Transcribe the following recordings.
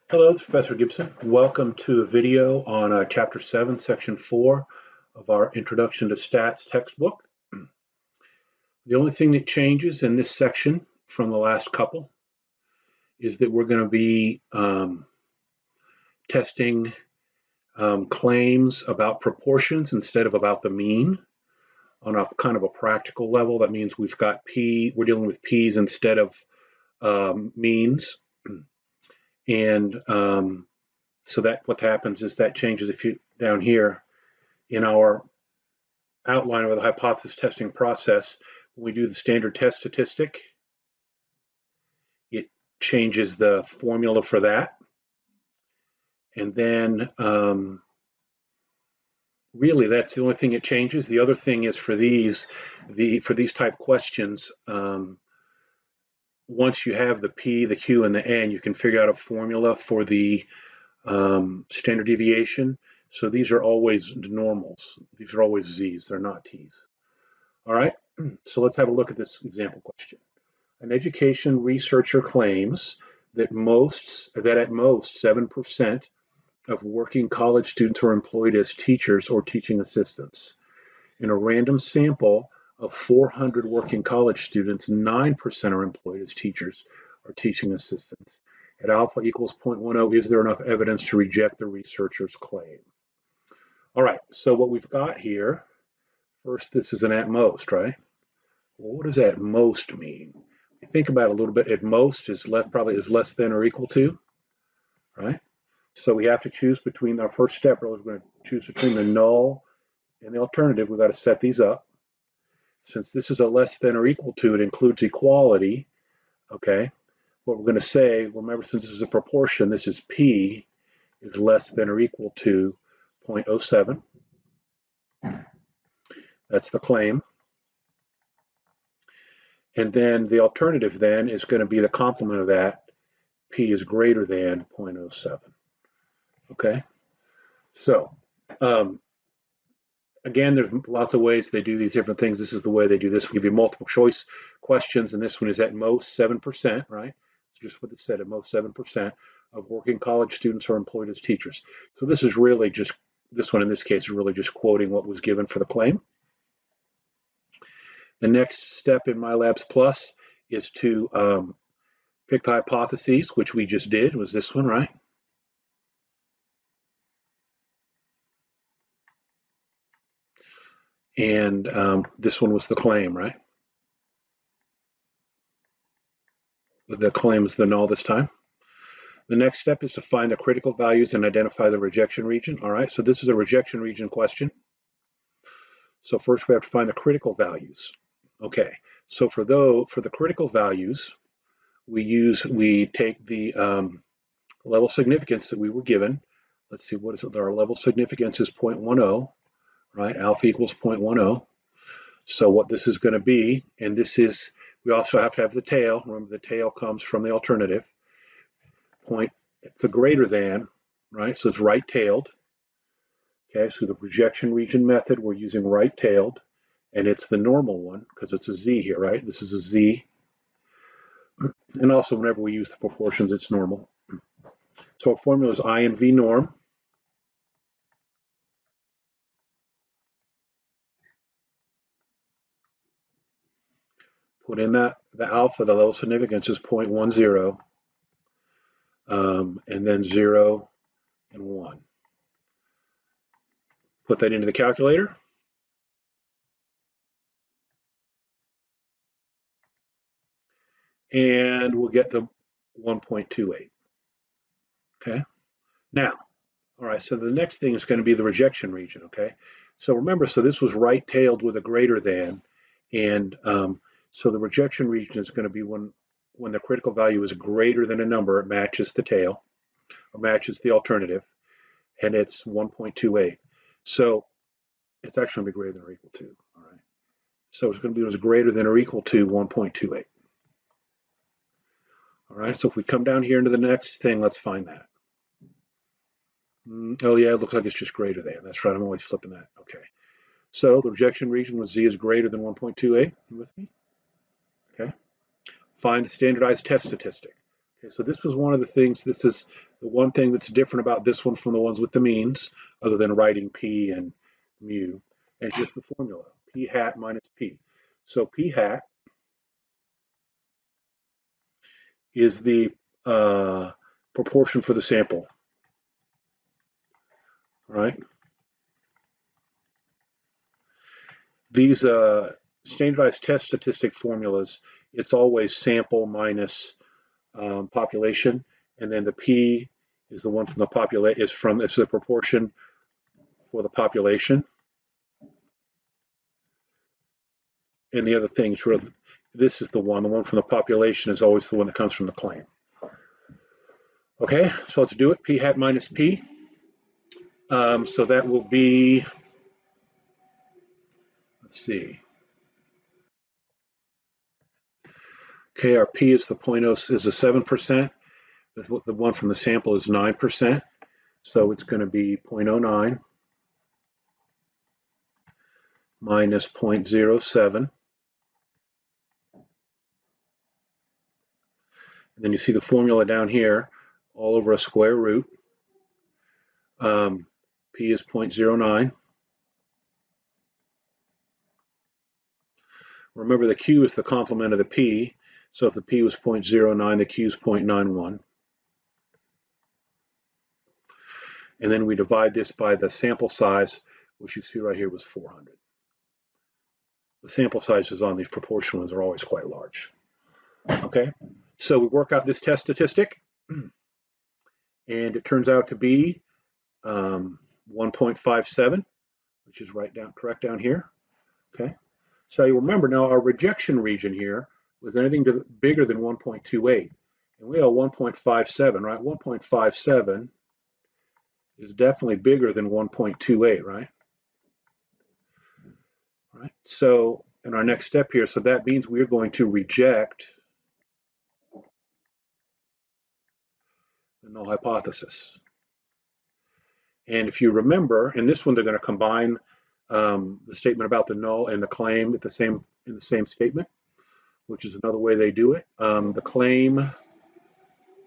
Hello, this is Professor Gibson. Welcome to a video on Chapter 7, Section 4 of our Introduction to Stats textbook. The only thing that changes in this section from the last couple is that we're going to be testing claims about proportions instead of about the mean on a kind of a practical level. That means we've got we're dealing with p's instead of means. And so that what happens is that changes if you down here in our outline of the hypothesis testing process. When we do the standard test statistic, it changes the formula for that. And then really that's the only thing it changes. The other thing is for these type questions, once you have the P, the Q, and the N, you can figure out a formula for the standard deviation. So these are always normals. These are always Z's. They're not T's. All right. So let's have a look at this example question. An education researcher claims that at most 7% of working college students are employed as teachers or teaching assistants. In a random sample of 400 working college students, 9% are employed as teachers or teaching assistants. At alpha equals 0.10, is there enough evidence to reject the researcher's claim? All right, so what we've got here, first, this is an at most, right? Well, what does at most mean? You think about it a little bit. At most is probably less than or equal to, right? So we have to choose between our first step. We're going to choose between the null and the alternative. We've got to set these up. Since this is a less than or equal to, it includes equality. Okay, what we're going to say, remember, since this is a proportion, this is P is less than or equal to 0.07. That's the claim. And then the alternative then is going to be the complement of that. P is greater than 0.07. Okay, so again, there's lots of ways they do these different things. This is the way they do this. We give you multiple choice questions, and this one is at most 7%, right? It's just what it said, at most 7% of working college students are employed as teachers. So this is really just, this one in this case is really just quoting what was given for the claim. The next step in MyLabs Plus is to pick the hypotheses, which we just did, was this one, right? And this one was the claim, right? The claim is the null this time. The next step is to find the critical values and identify the rejection region. All right, so this is a rejection region question. So first we have to find the critical values. Okay, so for the critical values, we take the level significance that we were given. Let's see, what is it? Our level significance is 0.10, right? Alpha equals 0.10. So what this is going to be, and this is, we also have to have the tail. Remember, the tail comes from the alternative. It's a greater than, right? So it's right-tailed. Okay, so the projection region method, we're using right-tailed, and it's the normal one because it's a z here, right? This is a z. And also, whenever we use the proportions, it's normal. So our formula is I and V norm. Put in the alpha, the level significance is 0.10, and then 0 and 1. Put that into the calculator. And we'll get the 1.28. Okay. Now, all right, so the next thing is going to be the rejection region, okay? So remember, so this was right-tailed with a greater than, and so the rejection region is going to be when the critical value is greater than a number, it matches the tail, or matches the alternative, and it's 1.28. So it's actually going to be greater than or equal to, all right? So it's going to be greater than or equal to 1.28. All right, so if we come down here into the next thing, let's find that. Oh yeah, it looks like it's just greater than. That's right, I'm always flipping that. Okay. So the rejection region with z is greater than 1.28. You with me? Okay. Find the standardized test statistic. Okay, so this was one of the things, this is the one thing that's different about this one from the ones with the means, other than writing P and mu, and here's the formula, P hat minus P. So P hat is the proportion for the sample, right? These standardized test statistic formulas, it's always sample minus population, and then the P is the one from the population, it's the proportion for the population. And the other thing is really, this is the one from the population is always the one that comes from the claim. Okay, so let's do it, P hat minus P. So that will be, let's see. Okay, our P is the 0.0 is a 7%. The one from the sample is 9%. So it's going to be 0.09 minus 0.07. And then you see the formula down here, all over a square root. P is 0.09. Remember, the Q is the complement of the P. So if the P was 0.09, the Q is 0.91. And then we divide this by the sample size, which you see right here was 400. The sample sizes on these proportional ones are always quite large. Okay, so we work out this test statistic, and it turns out to be 1.57, which is correct down here. Okay, so you remember now our rejection region here was anything bigger than 1.28, and we have 1.57, right? 1.57 is definitely bigger than 1.28, right? Right. So in our next step here, so that means we're going to reject the null hypothesis. And if you remember, in this one, they're going to combine the statement about the null and the claim in the same statement, which is another way they do it. The claim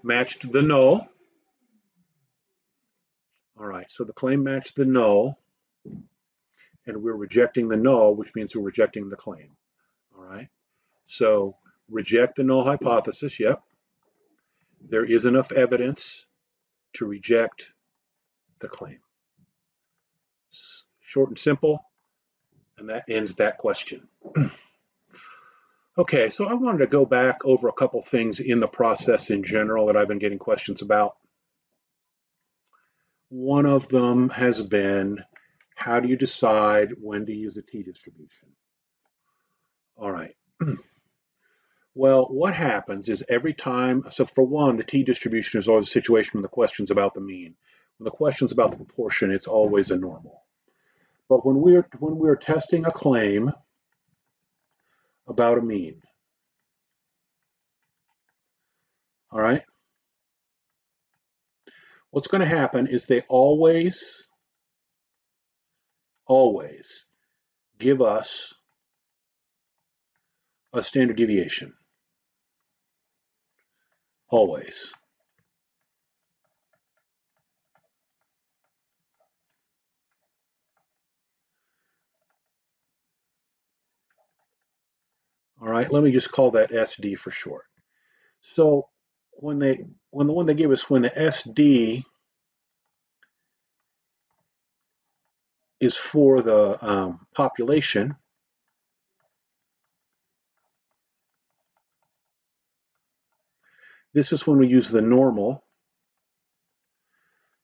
matched the null. All right, so the claim matched the null, and we're rejecting the null, which means we're rejecting the claim. All right, so reject the null hypothesis. Yep, there is enough evidence to reject the claim. Short and simple, and that ends that question. Okay, so I wanted to go back over a couple things in the process in general that I've been getting questions about. One of them has been, how do you decide when to use a t-distribution? All right. Well, what happens is every time, so for one, the t-distribution is always a situation when the question's about the mean. When the question's about the proportion, it's always a normal. But when we're testing a claim about a mean, all right, what's going to happen is they always give us a standard deviation. Always. All right, let me just call that SD for short. So when the one they give us, when the SD is for the population, this is when we use the normal,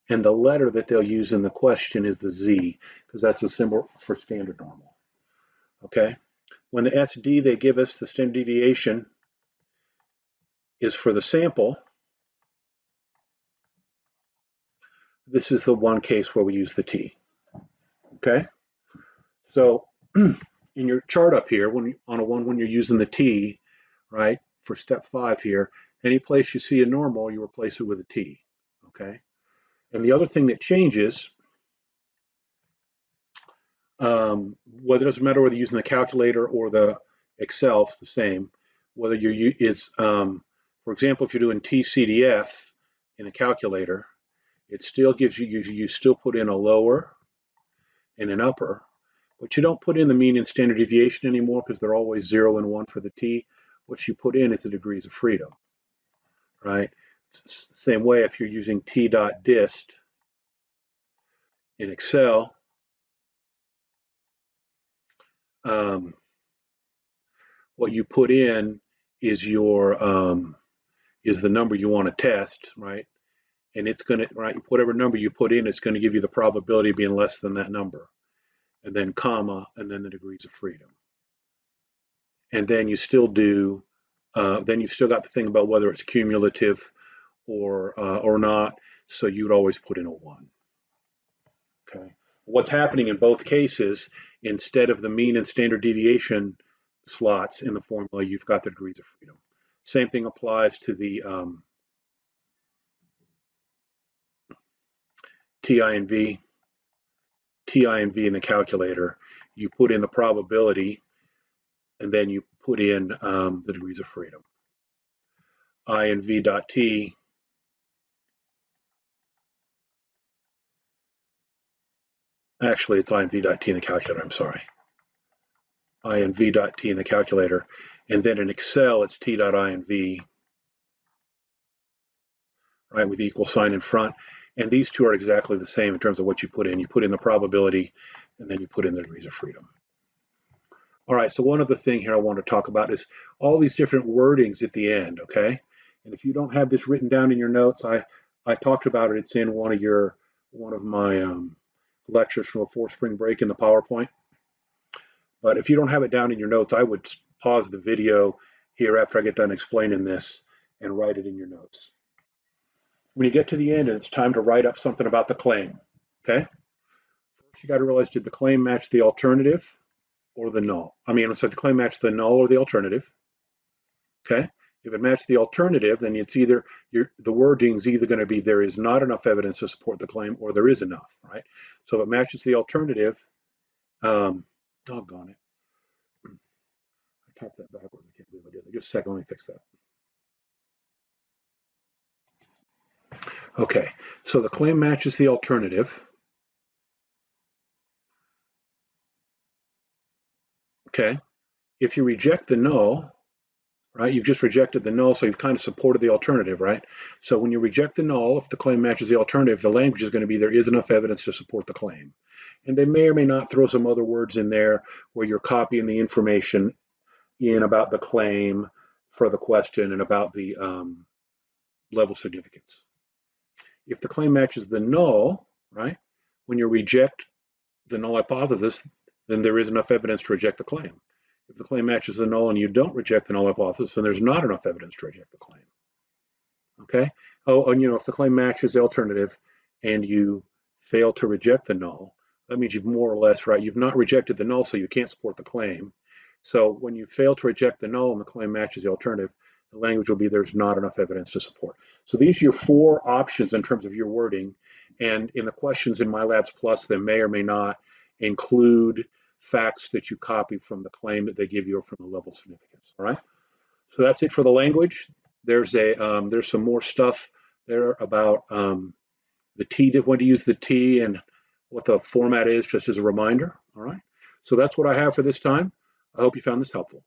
and the letter that they'll use in the question is the Z, because that's the symbol for standard normal. Okay, when the SD they give us, the standard deviation is for the sample, this is the one case where we use the T. Okay, so in your chart up here, when you're using the T, right, for step 5 here, any place you see a normal, you replace it with a T. Okay, and the other thing that changes, whether it doesn't matter whether you're using the calculator or the Excel, it's the same. Whether you're For example, if you're doing TCDF in the calculator, it still gives you still put in a lower and an upper, but you don't put in the mean and standard deviation anymore because they're always 0 and 1 for the t. What you put in is the degrees of freedom, right? Same way if you're using t.dist in Excel, what you put in is your is the number you want to test, right? And it's going to, right, whatever number you put in, it's going to give you the probability of being less than that number, and then comma, and then the degrees of freedom. And then you still do, then you've still got the thing about whether it's cumulative or not. So you'd always put in a 1. Okay. What's happening in both cases, instead of the mean and standard deviation slots in the formula, you've got the degrees of freedom. Same thing applies to the TI and V in the calculator. You put in the probability, and then you put in the degrees of freedom. I and V dot T actually it's I and V dot T in the calculator, I'm sorry. I and V dot T in the calculator, and then in Excel it's T dot I and V, right, with the equal sign in front. And these two are exactly the same in terms of what you put in. You put in the probability, and then you put in the degrees of freedom. All right, so one other thing here I want to talk about is all these different wordings at the end, okay? And if you don't have this written down in your notes, I talked about it. It's in one of my lectures from before spring break in the PowerPoint. But if you don't have it down in your notes, I would pause the video here after I get done explaining this and write it in your notes. When you get to the end and it's time to write up something about the claim, okay? First, you got to realize, did the claim match the alternative or the null? So the claim match the null or the alternative, okay? If it matched the alternative, then it's either, the wording is either going to be there is not enough evidence to support the claim or there is enough, right? So if it matches the alternative, doggone it. I typed that backwards. I can't believe I did that. Just a second, let me fix that. Okay, so the claim matches the alternative. Okay, if you reject the null, right, you've just rejected the null, so you've kind of supported the alternative, right? So when you reject the null, if the claim matches the alternative, the language is going to be there is enough evidence to support the claim. And they may or may not throw some other words in there where you're copying the information in about the claim for the question and about the level significance. If the claim matches the null, right, when you reject the null hypothesis, then there is enough evidence to reject the claim. If the claim matches the null and you don't reject the null hypothesis, then there's not enough evidence to reject the claim. Okay? Oh, and if the claim matches the alternative and you fail to reject the null, that means you've more or less, right, you've not rejected the null, so you can't support the claim. So when you fail to reject the null and the claim matches the alternative, the language will be there's not enough evidence to support. So these are your 4 options in terms of your wording. And in the questions in MyLabs Plus, they may or may not include facts that you copy from the claim that they give you or from the level of significance. All right. So that's it for the language. There's some more stuff there about the T, when to use the T and what the format is, just as a reminder. All right. So that's what I have for this time. I hope you found this helpful.